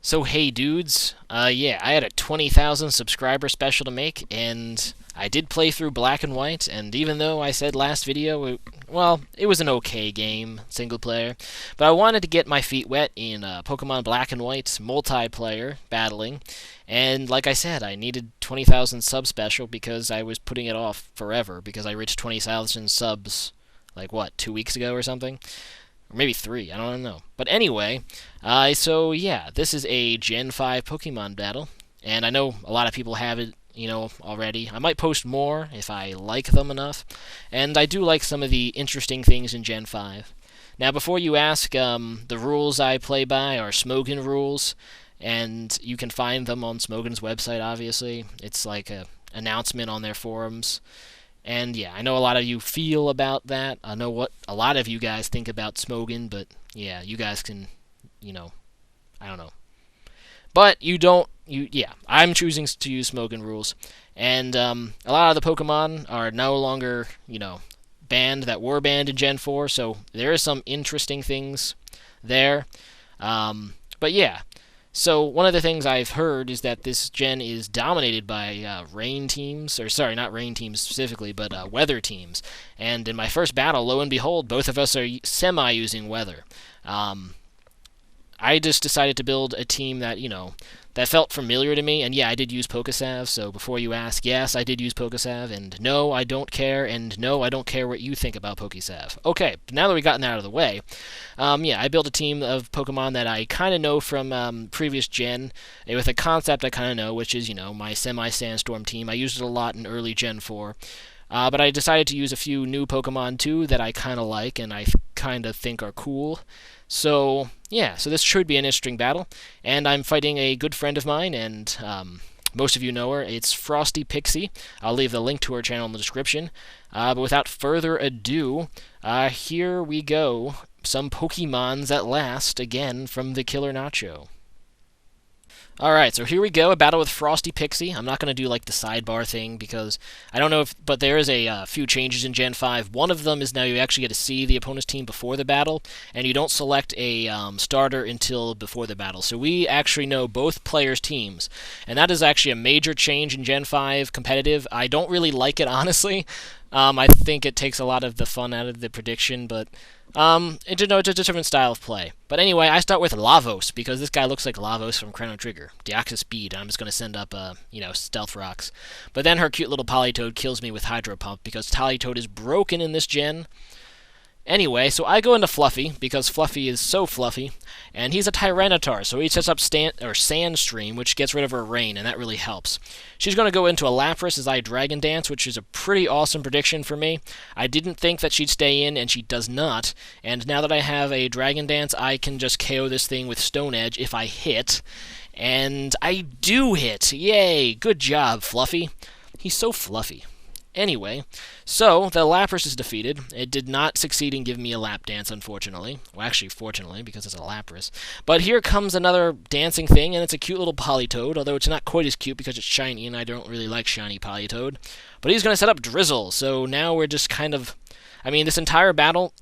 So hey dudes, yeah, I had a 20,000 subscriber special to make, and I did play through Black and White, and even though I said last video, it was an okay game, single player, but I wanted to get my feet wet in Pokemon Black and White multiplayer battling, and like I said, I needed 20,000 sub special because I was putting it off forever, because I reached 20,000 subs, like what, 2 weeks ago or something? Or maybe three, I don't know. But anyway, so yeah, this is a Gen 5 Pokemon battle, and I know a lot of people have it, already. I might post more if I like them enough, and I do like some of the interesting things in Gen 5. Now, before you ask, the rules I play by are Smogon rules, and you can find them on Smogon's website, obviously. It's like a announcement on their forums. And yeah, I know a lot of you feel about that. I know what a lot of you guys think about Smogon, but yeah, you guys can, I don't know. But you don't, yeah, I'm choosing to use Smogon rules. And a lot of the Pokemon are no longer, banned that were banned in Gen 4, so there are some interesting things there. But yeah, so one of the things I've heard is that this gen is dominated by rain teams, or sorry, not rain teams specifically, but weather teams. And in my first battle, lo and behold, both of us are semi-using weather. I just decided to build a team that, that felt familiar to me. And yeah, I did use Pokesav, so before you ask, yes, I did use Pokesav, and no, I don't care, and no, I don't care what you think about Pokesav. Okay, now that we've gotten that out of the way, yeah, I built a team of Pokemon that I kind of know from previous gen, with a concept I kind of know, which is, my semi-sandstorm team. I used it a lot in early Gen 4. But I decided to use a few new Pokemon too that I kind of like and I kind of think are cool. So, yeah, so this should be an interesting battle. And I'm fighting a good friend of mine, and most of you know her. It's FrostyPixie. I'll leave the link to her channel in the description. But without further ado, here we go. Some Pokemons at last, again, from TheKillerNacho. Alright, so here we go, a battle with FrostyPixie. I'm not going to do like the sidebar thing because I don't know if, but there is a few changes in Gen 5. One of them is now you actually get to see the opponent's team before the battle, and you don't select a starter until before the battle. So we actually know both players' teams, and that is actually a major change in Gen 5 competitive. I don't really like it, honestly. I think it takes a lot of the fun out of the prediction, but it's a different style of play. But anyway, I start with Lavos, because this guy looks like Lavos from Chrono Trigger. Deoxys speed, and I'm just going to send up, stealth rocks. But then her cute little Politoed kills me with Hydro Pump, because Politoed is broken in this gen. Anyway, so I go into Fluffy, because Fluffy is so fluffy, and he's a Tyranitar, so he sets up Sandstream, which gets rid of her rain, and that really helps. She's going to go into a Lapras as I Dragon Dance, which is a pretty awesome prediction for me. I didn't think that she'd stay in, and she does not, and now that I have a Dragon Dance, I can just KO this thing with Stone Edge if I hit, and I do hit! Yay! Good job, Fluffy. He's so fluffy. Anyway, so the Lapras is defeated. It did not succeed in giving me a lap dance, unfortunately. Well, actually, fortunately, because it's a Lapras. But here comes another dancing thing, and it's a cute little Politoed, although it's not quite as cute because it's shiny, and I don't really like shiny Politoed. But he's going to set up Drizzle, so now we're just kind of... I mean, this entire battle,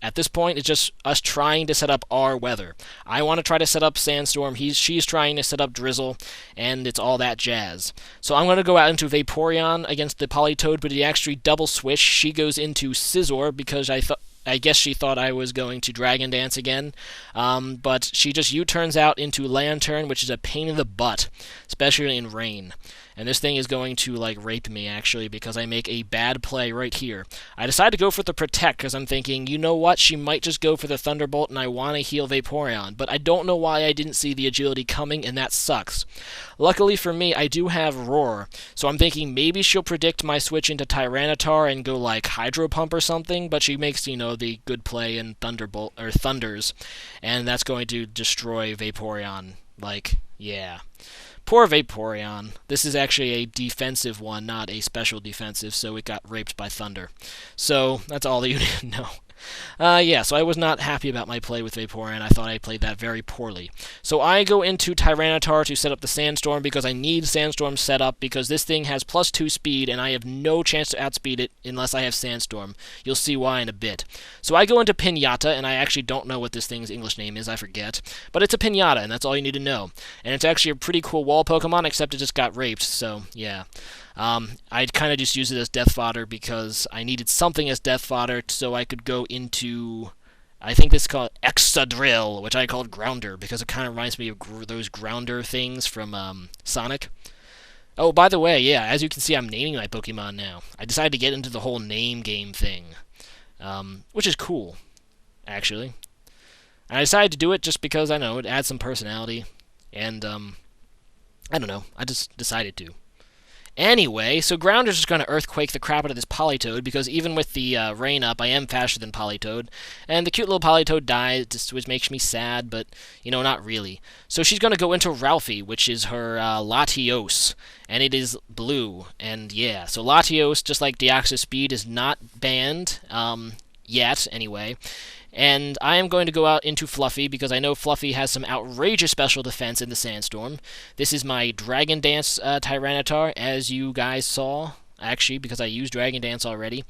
at this point, it's just us trying to set up our weather. I want to try to set up Sandstorm, she's trying to set up Drizzle, and it's all that jazz. So I'm going to go out into Vaporeon against the Politoed, but he actually double switch. She goes into Scizor because I guess she thought I was going to Dragon Dance again, but she just U-turns out into Lantern, which is a pain in the butt, especially in rain. And this thing is going to, like, rape me, actually, because I make a bad play right here. I decide to go for the Protect, because I'm thinking, you know what, she might just go for the Thunderbolt, and I want to heal Vaporeon. But I don't know why I didn't see the agility coming, and that sucks. Luckily for me, I do have Roar, so I'm thinking maybe she'll predict my switch into Tyranitar and go, like, Hydro Pump or something, but she makes, the good play in Thunderbolt, or Thunders, and that's going to destroy Vaporeon. Like, yeah. Poor Vaporeon. This is actually a defensive one, not a special defensive, so it got raped by Thunder. So, that's all you need to know. Yeah, so I was not happy about my play with Vaporeon. I thought I played that very poorly. So I go into Tyranitar to set up the Sandstorm because I need Sandstorm set up because this thing has +2 speed and I have no chance to outspeed it unless I have Sandstorm. You'll see why in a bit. So I go into Pinata, and I actually don't know what this thing's English name is, I forget. But it's a Pinata, and that's all you need to know. And it's actually a pretty cool wall Pokemon, except it just got raped, so yeah. I kind of just used it as death fodder because I needed something as death fodder so I could go into, I think this is called Excadrill, which I called Grounder because it kind of reminds me of those Grounder things from Sonic. Oh, by the way, yeah, as you can see, I'm naming my Pokemon now. I decided to get into the whole name game thing, which is cool, actually. And I decided to do it just because, I know, it adds some personality, and, I don't know, I just decided to. Anyway, so Grounder's just going to Earthquake the crap out of this Politoed, because even with the rain up, I am faster than Politoed. And the cute little Politoed dies, which makes me sad, but, you know, not really. So she's going to go into Ralphie, which is her Latios, and it is blue. And yeah, so Latios, just like Deoxys Speed, is not banned, yet, anyway. And I am going to go out into Fluffy, because I know Fluffy has some outrageous special defense in the Sandstorm. This is my Dragon Dance Tyranitar, as you guys saw, actually, because I used Dragon Dance already.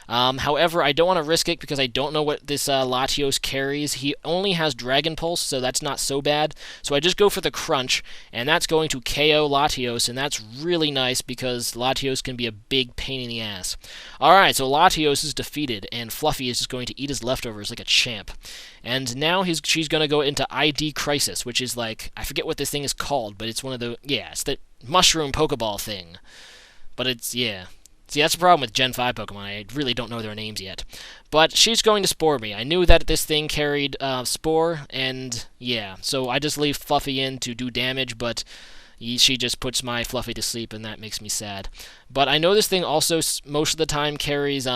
However, I don't want to risk it, because I don't know what this Latios carries. He only has Dragon Pulse, so that's not so bad. So I just go for the Crunch, and that's going to KO Latios, and that's really nice, because Latios can be a big pain in the ass. Alright, so Latios is defeated, and Fluffy is just going to eat his leftovers like a champ. And now she's going to go into ID Crisis, which is like, I forget what this thing is called, but it's one of the, yeah, it's the mushroom Pokeball thing. But it's, yeah. See, that's the problem with Gen 5 Pokemon. I really don't know their names yet. But she's going to Spore me. I knew that this thing carried Spore, and yeah. So I just leave Fluffy in to do damage, but she just puts my Fluffy to sleep, and that makes me sad. But I know this thing also most of the time carries,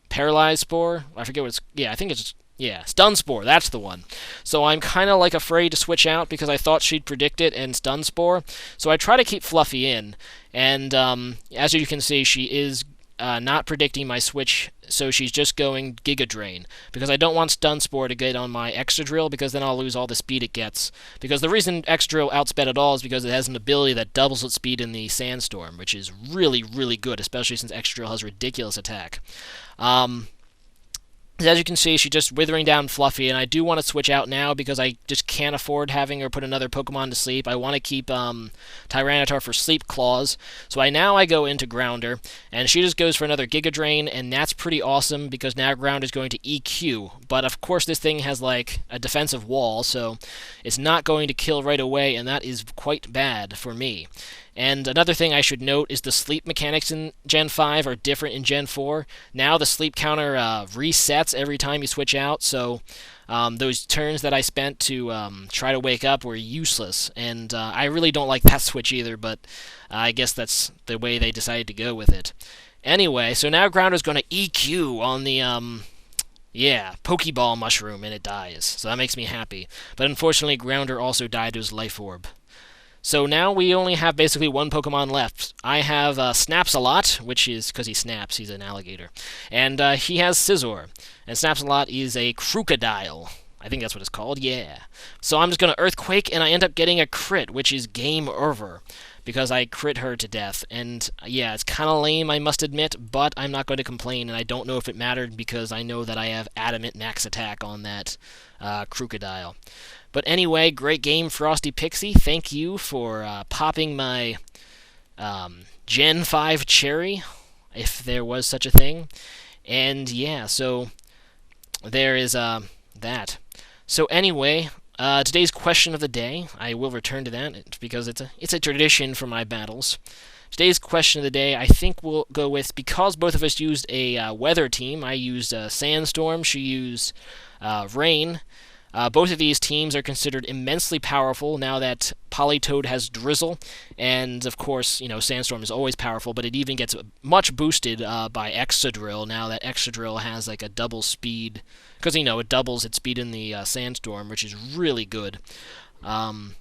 Paralyzed Spore? I forget what it's, yeah, I think it's, yeah, Stun Spore, that's the one. So I'm kind of like afraid to switch out because I thought she'd predict it and Stun Spore. So I try to keep Fluffy in, and as you can see, she is not predicting my switch, so she's just going Giga Drain, because I don't want Stun Spore to get on my Excadrill, because then I'll lose all the speed it gets. Because the reason Excadrill outsped at all is because it has an ability that doubles its speed in the Sandstorm, which is really, really good, especially since Excadrill has ridiculous attack. As you can see, she's just withering down Fluffy, and I do want to switch out now because I just can't afford having her put another Pokemon to sleep. I want to keep Tyranitar for Sleep Claws. So I go into Grounder, and she just goes for another Giga Drain, and that's pretty awesome because now Grounder's going to EQ. But of course this thing has like a defensive wall, so it's not going to kill right away, and that is quite bad for me. And another thing I should note is the sleep mechanics in Gen 5 are different in Gen 4. Now the sleep counter resets every time you switch out, so those turns that I spent to try to wake up were useless. And I really don't like that switch either, but I guess that's the way they decided to go with it. Anyway, so now Grounder's going to EQ on the, Pokeball Mushroom, and it dies. So that makes me happy. But unfortunately, Grounder also died to his Life Orb. So now we only have basically one Pokemon left. I have Snapsalot, which is because he snaps, he's an alligator. And he has Scizor. And Snapsalot is a Crocodile. I think that's what it's called, yeah. So I'm just going to Earthquake, and I end up getting a crit, which is game over, because I crit her to death. And yeah, it's kind of lame, I must admit, but I'm not going to complain, and I don't know if it mattered because I know that I have Adamant Max Attack on that Crocodile. But anyway, great game, FrostyPixie. Thank you for popping my Gen 5 cherry, if there was such a thing. And yeah, so there is that. So anyway, today's question of the day, I will return to that because it's a tradition for my battles. Today's question of the day, I think we'll go with, because both of us used a weather team. I used Sandstorm, she used Rain. Both of these teams are considered immensely powerful now that Politoed has Drizzle, and of course, you know, Sandstorm is always powerful, but it even gets much boosted by Excadrill now that Excadrill has like a double speed, because, you know, it doubles its speed in the Sandstorm, which is really good. So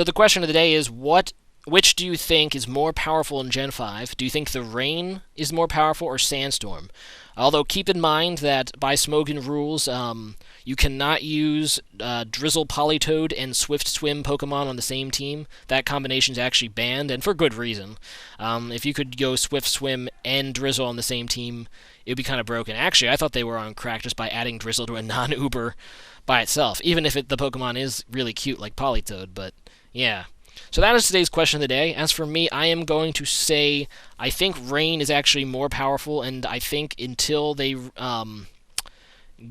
the question of the day is, what which do you think is more powerful in Gen 5? Do you think the Rain is more powerful or Sandstorm? Although keep in mind that by Smogon rules, you cannot use Drizzle, Politoed, and Swift Swim Pokemon on the same team. That combination is actually banned, and for good reason. If you could go Swift Swim and Drizzle on the same team, it would be kind of broken. Actually, I thought they were on crack just by adding Drizzle to a non-Uber by itself, even if the Pokemon is really cute like Politoed, but yeah. So that is today's question of the day. As for me, I am going to say I think Rain is actually more powerful, and I think until they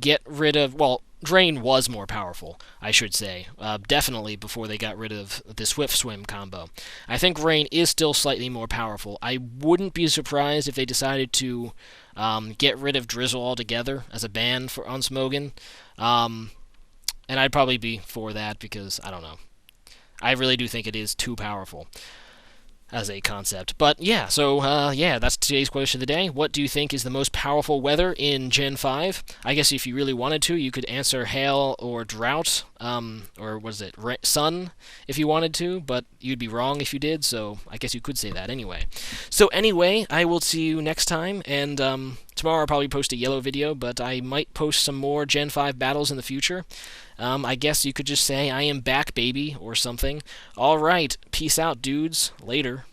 get rid of... Well, Rain was more powerful, I should say. Definitely before they got rid of the Swift Swim combo. I think Rain is still slightly more powerful. I wouldn't be surprised if they decided to get rid of Drizzle altogether as a ban on Smogon. And I'd probably be for that because, I don't know. I really do think it is too powerful as a concept. But yeah, so yeah, that's today's question of the day. What do you think is the most powerful weather in Gen 5? I guess if you really wanted to, you could answer hail or drought, or was it sun if you wanted to, but you'd be wrong if you did, so I guess you could say that anyway. So anyway, I will see you next time, and tomorrow I'll probably post a yellow video, but I might post some more Gen 5 battles in the future. I guess you could just say, I am back, baby, or something. Alright, peace out, dudes. Later.